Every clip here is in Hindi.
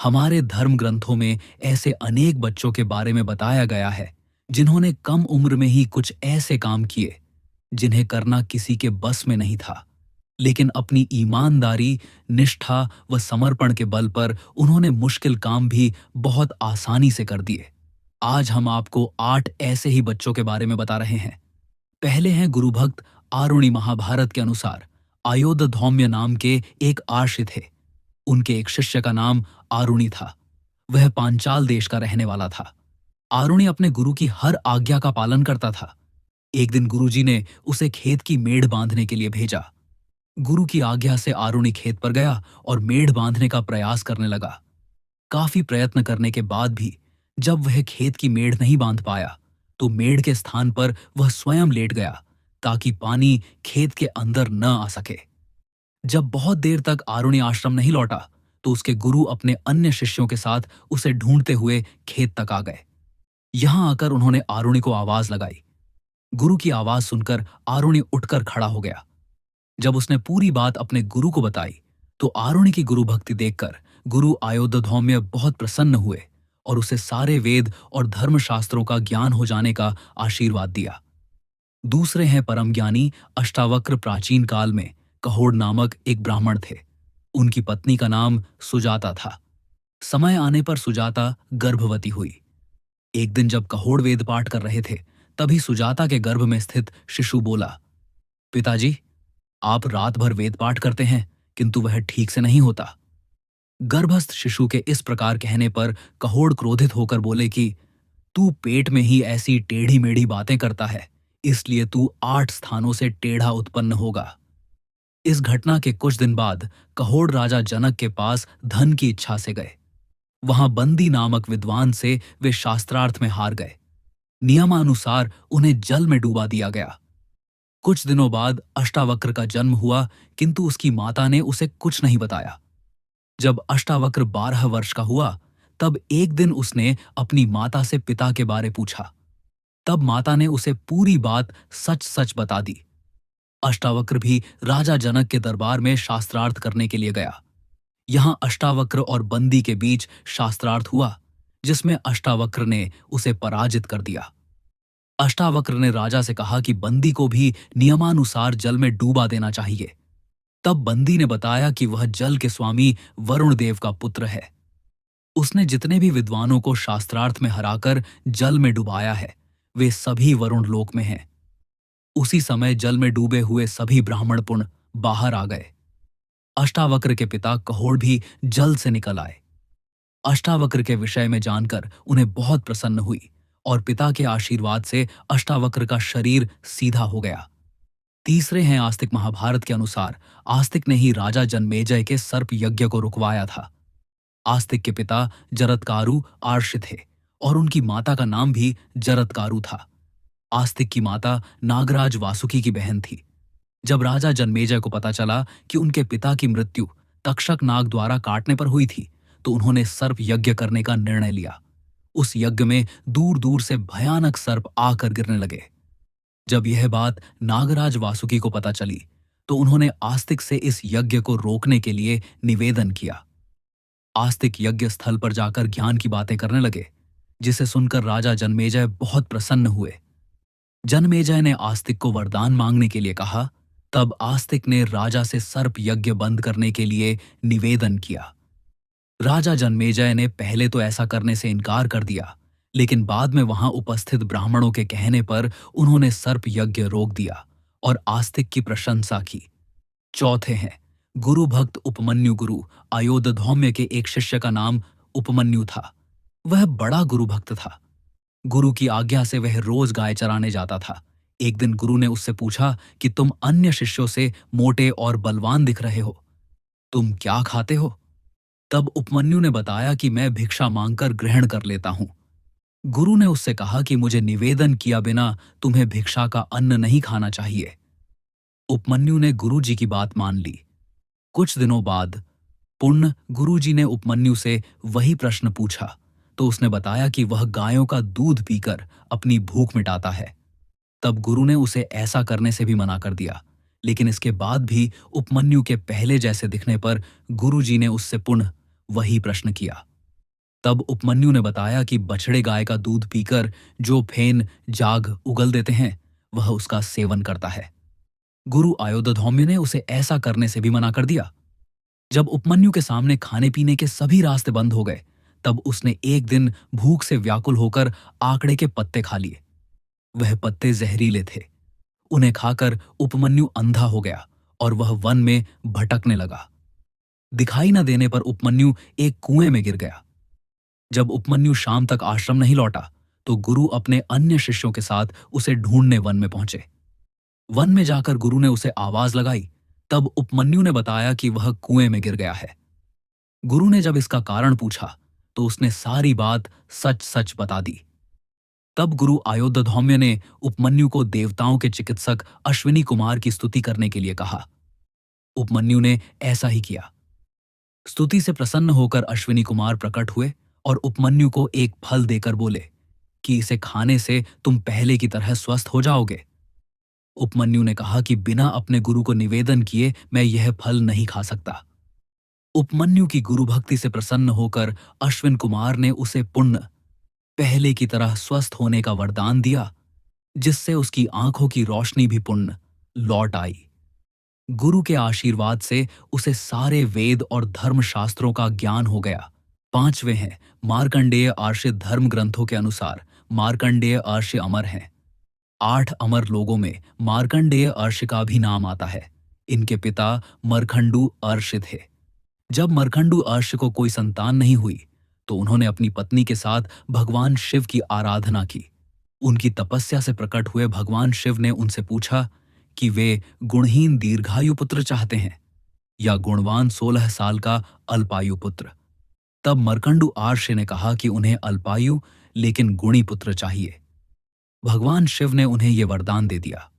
हमारे धर्म ग्रंथों में ऐसे अनेक बच्चों के बारे में बताया गया है जिन्होंने कम उम्र में ही कुछ ऐसे काम किए जिन्हें करना किसी के बस में नहीं था, लेकिन अपनी ईमानदारी, निष्ठा व समर्पण के बल पर उन्होंने मुश्किल काम भी बहुत आसानी से कर दिए। आज हम आपको 8 ऐसे ही बच्चों के बारे में बता रहे हैं। पहले हैं गुरु भक्त आरुणि। महाभारत के अनुसार अयोध्या नाम के एक आर्षि थे। उनके एक शिष्य का नाम आरुणि था। वह पांचाल देश का रहने वाला था। आरुणि अपने गुरु की हर आज्ञा का पालन करता था। एक दिन गुरुजी ने उसे खेत की मेढ़ बांधने के लिए भेजा। गुरु की आज्ञा से आरुणि खेत पर गया और मेढ़ बांधने का प्रयास करने लगा। काफी प्रयत्न करने के बाद भी जब वह खेत की मेढ़ नहीं बांध पाया तो मेढ़ के स्थान पर वह स्वयं लेट गया ताकि पानी खेत के अंदर न आ सके। जब बहुत देर तक आरुणि आश्रम नहीं लौटा तो उसके गुरु अपने अन्य शिष्यों के साथ उसे ढूंढते हुए खेत तक आ गए। यहां आकर उन्होंने आरुणि को आवाज लगाई। गुरु की आवाज सुनकर आरुणि उठकर खड़ा हो गया। जब उसने पूरी बात अपने गुरु को बताई तो आरुणि की गुरु भक्ति देखकर गुरु अयोध्या बहुत प्रसन्न हुए और उसे सारे वेद और धर्मशास्त्रों का ज्ञान हो जाने का आशीर्वाद दिया। दूसरे हैं परम ज्ञानी अष्टावक्र। प्राचीन काल में कहोड़ नामक एक ब्राह्मण थे। उनकी पत्नी का नाम सुजाता था। समय आने पर सुजाता गर्भवती हुई। एक दिन जब कहोड़ वेद पाठ कर रहे थे तभी सुजाता के गर्भ में स्थित शिशु बोला, पिताजी, आप रात भर वेद पाठ करते हैं किंतु वह ठीक से नहीं होता। गर्भस्थ शिशु के इस प्रकार कहने पर कहोड़ क्रोधित होकर बोले कि तू पेट में ही ऐसी टेढ़ी मेढ़ी बातें करता है, इसलिए तू 8 स्थानों से टेढ़ा उत्पन्न होगा। इस घटना के कुछ दिन बाद कहोड़ राजा जनक के पास धन की इच्छा से गए। वहां बंदी नामक विद्वान से वे शास्त्रार्थ में हार गए। नियमानुसार उन्हें जल में डूबा दिया गया। कुछ दिनों बाद अष्टावक्र का जन्म हुआ किंतु उसकी माता ने उसे कुछ नहीं बताया। जब अष्टावक्र 12 वर्ष का हुआ तब एक दिन उसने अपनी माता से पिता के बारे पूछा। तब माता ने उसे पूरी बात सच सच बता दी। अष्टावक्र भी राजा जनक के दरबार में शास्त्रार्थ करने के लिए गया। यहां अष्टावक्र और बंदी के बीच शास्त्रार्थ हुआ जिसमें अष्टावक्र ने उसे पराजित कर दिया। अष्टावक्र ने राजा से कहा कि बंदी को भी नियमानुसार जल में डूबा देना चाहिए। तब बंदी ने बताया कि वह जल के स्वामी वरुण देव का पुत्र है। उसने जितने भी विद्वानों को शास्त्रार्थ में हराकर जल में डुबाया है वे सभी वरुण लोक में हैं। उसी समय जल में डूबे हुए सभी ब्राह्मण पुण्य बाहर आ गए। अष्टावक्र के पिता कहोड़ भी जल से निकल आए। अष्टावक्र के विषय में जानकर उन्हें बहुत प्रसन्न हुई और पिता के आशीर्वाद से अष्टावक्र का शरीर सीधा हो गया। तीसरे हैं आस्तिक। महाभारत के अनुसार आस्तिक ने ही राजा जन्मेजय के सर्प यज्ञ को रुकवाया था। आस्तिक के पिता जरत्कारु आर्षि थे और उनकी माता का नाम भी जरत्कारु था। आस्तिक की माता नागराज वासुकी की बहन थी। जब राजा जन्मेजय को पता चला कि उनके पिता की मृत्यु तक्षक नाग द्वारा काटने पर हुई थी तो उन्होंने सर्प यज्ञ करने का निर्णय लिया। उस यज्ञ में दूर दूर से भयानक सर्प आकर गिरने लगे। जब यह बात नागराज वासुकी को पता चली तो उन्होंने आस्तिक से इस यज्ञ को रोकने के लिए निवेदन किया। आस्तिक यज्ञ स्थल पर जाकर ज्ञान की बातें करने लगे, जिसे सुनकर राजा जन्मेजय बहुत प्रसन्न हुए। जन्मेजय ने आस्तिक को वरदान मांगने के लिए कहा। तब आस्तिक ने राजा से सर्प यज्ञ बंद करने के लिए निवेदन किया। राजा जन्मेजय ने पहले तो ऐसा करने से इनकार कर दिया, लेकिन बाद में वहां उपस्थित ब्राह्मणों के कहने पर उन्होंने सर्प यज्ञ रोक दिया और आस्तिक की प्रशंसा की। चौथे हैं गुरु भक्त उपमन्यु। गुरु अयोध्या के एक शिष्य का नाम उपमन्यु था। वह बड़ा गुरु भक्त था। गुरु की आज्ञा से वह रोज गाय चराने जाता था। एक दिन गुरु ने उससे पूछा कि तुम अन्य शिष्यों से मोटे और बलवान दिख रहे हो, तुम क्या खाते हो? तब उपमन्यु ने बताया कि मैं भिक्षा मांगकर ग्रहण कर लेता हूं। गुरु ने उससे कहा कि मुझे निवेदन किया बिना तुम्हें भिक्षा का अन्न नहीं खाना चाहिए। उपमन्यु ने गुरुजी की बात मान ली। कुछ दिनों बाद पुण्य गुरुजी ने उपमन्यु से वही प्रश्न पूछा तो उसने बताया कि वह गायों का दूध पीकर अपनी भूख मिटाता है। तब गुरु ने उसे ऐसा करने से भी मना कर दिया, लेकिन इसके बाद भी उपमन्यु के पहले जैसे दिखने पर गुरुजी ने उससे पुनः वही प्रश्न किया। तब उपमन्यु ने बताया कि बछड़े गाय का दूध पीकर जो फेन जाग उगल देते हैं, वह उसका सेवन करता है। गुरु आयोधधौम्य ने उसे ऐसा करने से भी मना कर दिया। जब उपमन्यु के सामने खाने पीने के सभी रास्ते बंद हो गए, तब उसने एक दिन भूख से व्याकुल होकर आकड़े के पत्ते खा लिए। वह पत्ते जहरीले थे। उन्हें खाकर उपमन्यु अंधा हो गया और वह वन में भटकने लगा। दिखाई न देने पर उपमन्यु एक कुएं में गिर गया। जब उपमन्यु शाम तक आश्रम नहीं लौटा, तो गुरु अपने अन्य शिष्यों के साथ उसे ढूंढने वन में पहुंचे। वन में जाकर गुरु ने उसे आवाज लगाई, तब उपमन्यु ने बताया कि वह कुएं में गिर गया है। गुरु ने जब इसका कारण पूछा, तो उसने सारी बात सच सच बता दी। तब गुरु आयोधधौम्य ने उपमन्यु को देवताओं के चिकित्सक अश्विनी कुमार की स्तुति करने के लिए कहा। उपमन्यु ने ऐसा ही किया। स्तुति से प्रसन्न होकर अश्विनी कुमार प्रकट हुए और उपमन्यु को एक फल देकर बोले कि इसे खाने से तुम पहले की तरह स्वस्थ हो जाओगे। उपमन्यु ने कहा कि बिना अपने गुरु को निवेदन किए मैं यह फल नहीं खा सकता। उपमन्यु की गुरु भक्ति से प्रसन्न होकर अश्विन कुमार ने उसे पुण्य पहले की तरह स्वस्थ होने का वरदान दिया, जिससे उसकी आंखों की रोशनी भी पुण्य लौट आई। गुरु के आशीर्वाद से उसे सारे वेद और धर्मशास्त्रों का ज्ञान हो गया। पांचवें हैं मार्कंडेय आर्षित धर्म ग्रंथों के अनुसार मार्कंडेय अर्ष्य अमर हैं। 8 अमर लोगों में मार्कंडेय अर्ष्य का भी नाम आता है। इनके पिता मरखंडू अर्ष्य थे। जब मरखंडू अर्ष्य को कोई संतान नहीं हुई, तो उन्होंने अपनी पत्नी के साथ भगवान शिव की आराधना की। उनकी तपस्या से प्रकट हुए भगवान शिव ने उनसे पूछा कि वे गुणहीन दीर्घायु पुत्र चाहते हैं या गुणवान 16 साल का अल्पायु पुत्र। तब मरकंडू आर्ष्य ने कहा कि उन्हें अल्पायु लेकिन गुणी पुत्र चाहिए। भगवान शिव ने उन्हें यह वरदान दे दिया।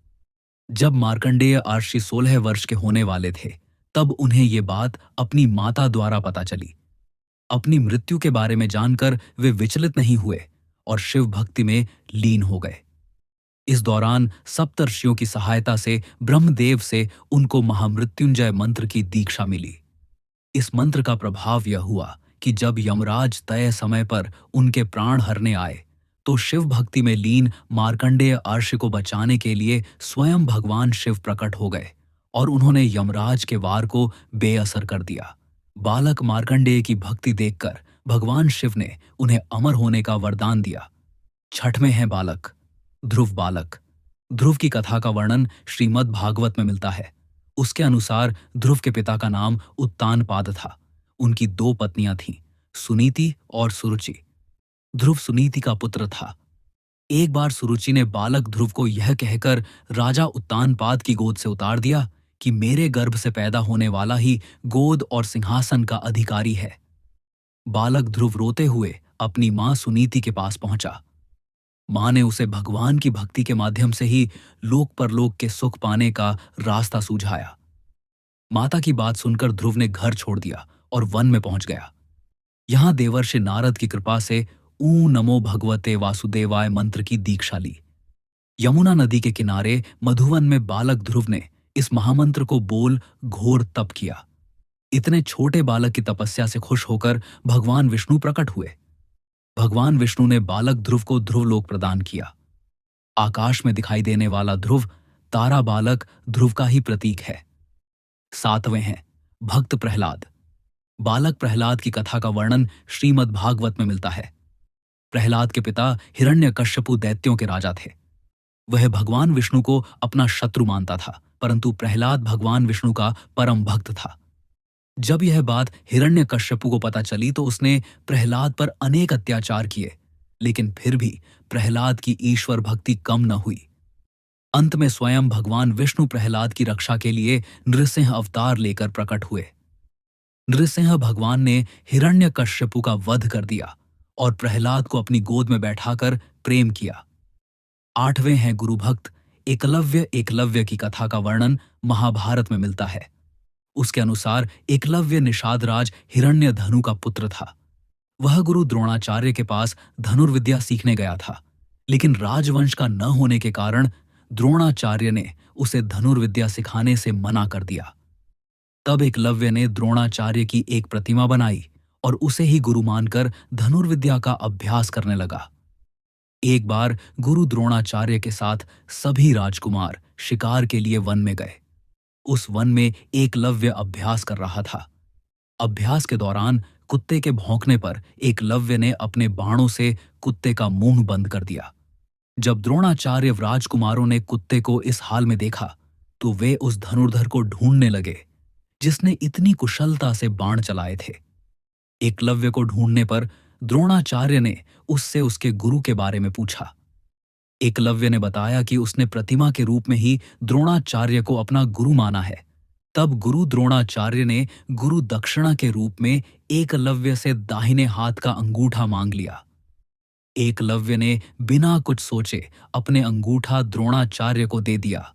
जब मार्कंडेय आर्षि 16 वर्ष के होने वाले थे, तब उन्हें ये बात अपनी माता द्वारा पता चली। अपनी मृत्यु के बारे में जानकर वे विचलित नहीं हुए और शिव भक्ति में लीन हो गए। इस दौरान सप्तर्षियों की सहायता से ब्रह्मदेव से उनको महामृत्युंजय मंत्र की दीक्षा मिली। इस मंत्र का प्रभाव यह हुआ कि जब यमराज तय समय पर उनके प्राण हरने आए, तो शिव भक्ति में लीन मार्कंडेय अर्ष्य को बचाने के लिए स्वयं भगवान शिव प्रकट हो गए और उन्होंने यमराज के वार को बेअसर कर दिया। बालक मार्कंडेय की भक्ति देखकर भगवान शिव ने उन्हें अमर होने का वरदान दिया। छठवें हैं बालक, ध्रुव बालक। ध्रुव की कथा का वर्णन श्रीमद् भागवत में मिलता है। उसके अनुसार ध्रुव के पिता का नाम उत्तानपाद था। उनकी 2 पत्नियां थीं, सुनीति और सुरुचि। ध्रुव सुनीति का पुत्र था। एक बार सुरुचि ने बालक ध्रुव को यह कहकर राजा उत्तानपाद की गोद से उतार दिया कि मेरे गर्भ से पैदा होने वाला ही गोद और सिंहासन का अधिकारी है। बालक ध्रुव रोते हुए अपनी मां सुनीति के पास पहुंचा। मां ने उसे भगवान की भक्ति के माध्यम से ही लोक परलोक के सुख पाने का रास्ता सूझाया। माता की बात सुनकर ध्रुव ने घर छोड़ दिया और वन में पहुंच गया। यहां देवर्षि नारद की कृपा से ऊ नमो भगवते वासुदेवाय मंत्र की दीक्षा ली। यमुना नदी के किनारे मधुवन में बालक ध्रुव ने इस महामंत्र को बोल घोर तप किया। इतने छोटे बालक की तपस्या से खुश होकर भगवान विष्णु प्रकट हुए। भगवान विष्णु ने बालक ध्रुव को ध्रुवलोक प्रदान किया। आकाश में दिखाई देने वाला ध्रुव तारा बालक ध्रुव का ही प्रतीक है। 7वें हैं भक्त प्रहलाद। बालक प्रहलाद की कथा का वर्णन श्रीमद् भागवत में मिलता है। प्रहलाद के पिता हिरण्यकश्यपु दैत्यों के राजा थे। वह भगवान विष्णु को अपना शत्रु मानता था, परंतु प्रहलाद भगवान विष्णु का परम भक्त था। जब यह बात हिरण्यकश्यपु को पता चली, तो उसने प्रहलाद पर अनेक अत्याचार किए, लेकिन फिर भी प्रहलाद की ईश्वर भक्ति कम न हुई। अंत में स्वयं भगवान विष्णु प्रहलाद की रक्षा के लिए नृसिंह अवतार लेकर प्रकट हुए। नृसिंह भगवान ने हिरण्यकश्यपु का वध कर दिया और प्रहलाद को अपनी गोद में बैठाकर प्रेम किया। 8वें हैं गुरु भक्त एकलव्य। एकलव्य की कथा का वर्णन महाभारत में मिलता है। उसके अनुसार एकलव्य निषादराज हिरण्यधनु का पुत्र था। वह गुरु द्रोणाचार्य के पास धनुर्विद्या सीखने गया था, लेकिन राजवंश का न होने के कारण द्रोणाचार्य ने उसे धनुर्विद्या सिखाने से मना कर दिया। तब एकलव्य ने द्रोणाचार्य की एक प्रतिमा बनाई और उसे ही गुरु मानकर धनुर्विद्या का अभ्यास करने लगा। एक बार गुरु द्रोणाचार्य के साथ सभी राजकुमार शिकार के लिए वन में गए। उस वन में एकलव्य अभ्यास कर रहा था। अभ्यास के दौरान कुत्ते के भौंकने पर एकलव्य ने अपने बाणों से कुत्ते का मुंह बंद कर दिया। जब द्रोणाचार्य राजकुमारों ने कुत्ते को इस हाल में देखा तो वे उस धनुर्धर को ढूंढने लगे जिसने इतनी कुशलता से बाण चलाए थे। एकलव्य को ढूंढने पर द्रोणाचार्य ने उससे उसके गुरु के बारे में पूछा। एकलव्य ने बताया कि उसने प्रतिमा के रूप में ही द्रोणाचार्य को अपना गुरु माना है। तब गुरु द्रोणाचार्य ने गुरु दक्षिणा के रूप में एकलव्य से दाहिने हाथ का अंगूठा मांग लिया। एकलव्य ने बिना कुछ सोचे अपने अंगूठा द्रोणाचार्य को दे दिया